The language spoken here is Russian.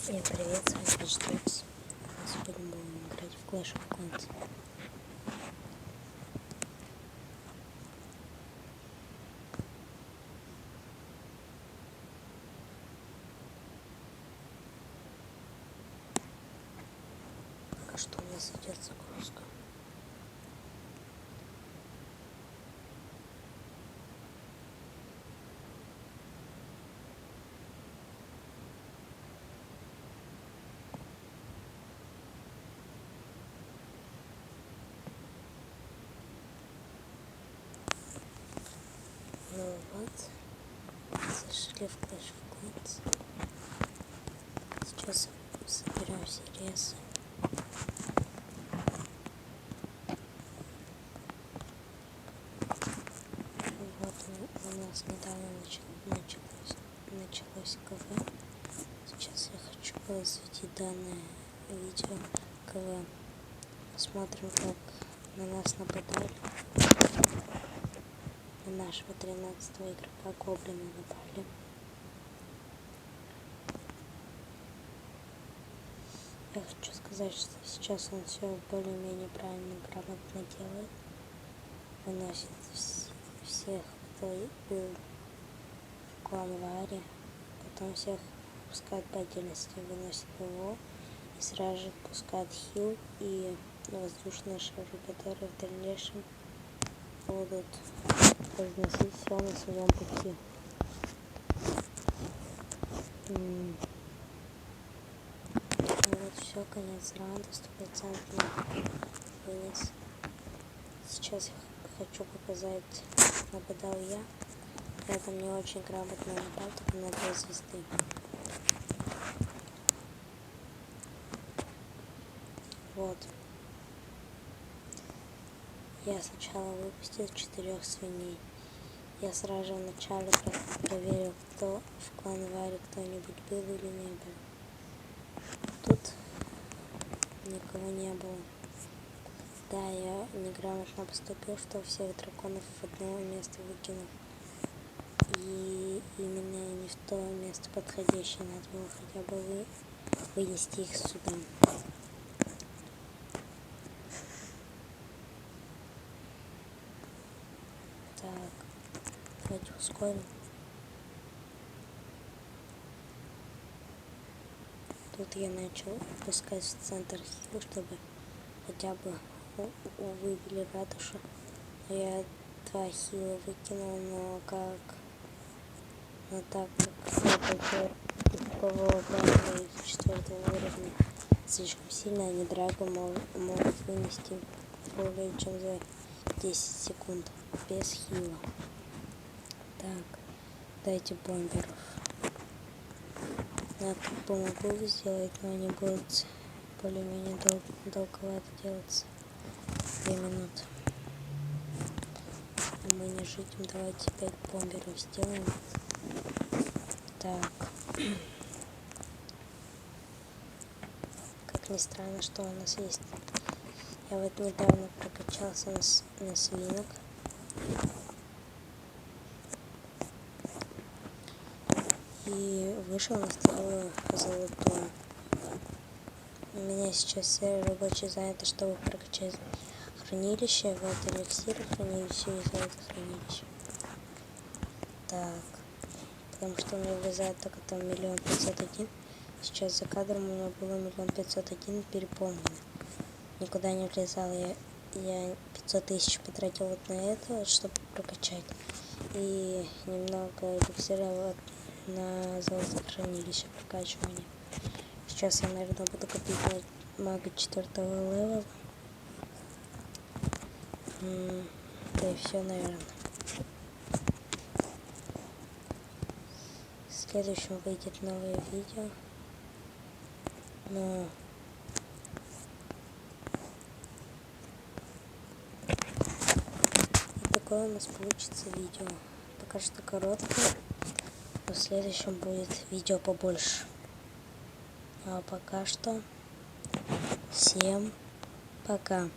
Всем привет, с вами Пичтекс. Сегодня будем играть в Clash of Clans. Пока что у нас идет загрузка. Ну вот, зашли в Clash of Clans. Сейчас собираем все ресы. Вот у нас недавно началось КВ. Сейчас я хочу посвятить данное видео КВ. Посмотрим, как на нас нападали. На нашего 13-го игрока гоблина напали. Я хочу сказать, что сейчас он все более-менее правильно, грамотно делает. Выносит всех, кто был в кланваре. Потом всех пускает по отдельности, выносит его. И сразу же пускает хил и воздушные шары, которые в дальнейшем будут разносить все на своем пути. Вот все, конец раунда, 100% вынес. Сейчас я хочу показать, как нападал я. Это мне очень грамотно напал, только на 2 звезды. Вот. Я сначала выпустил 4 свиней. Я сразу же вначале проверил, кто в кланваре, кто-нибудь был или не был. Тут никого не было. Да, я неграмотно поступил, что всех драконов в одно место выкинул. И именно не в то место подходящее, надо было хотя бы вынести их сюда. Так, давайте ускорим. Тут я начал пускать в центр хил, чтобы хотя бы выбили ратушу. Я 2 хила выкинул, но так как я только ПВО 4 уровня слишком сильно, они драго могут вынести более чем за 10 секунд без хила. Так, дайте бомберов. Я тут помогу сделать, но они будут более-менее долговато делаться. 2 минуты. А мы не ждем, давайте 5 бомберов сделаем. Так. Как ни странно, что у нас есть. Я вот недавно прокачался на свинок. И вышел на 2-ю золотую. У меня сейчас все рабочие заняты, чтобы прокачать хранилище. Вот эликсиры хранилище и золото хранилище. Так. Потому что у меня влезает только там 1 501 000. Сейчас за кадром у меня было 1 501 000 переполнено. Никуда не влезал. Я 500 000 потратил вот на это, вот, чтобы прокачать. И немного эликсира вот на золотохранилище прокачивания. Сейчас я, наверное, буду копить на мага 4-го левела. Да и все, наверное. В следующем выйдет новое видео. Но и такое у нас получится видео. Пока что короткое. В следующем будет видео побольше. А пока что всем пока.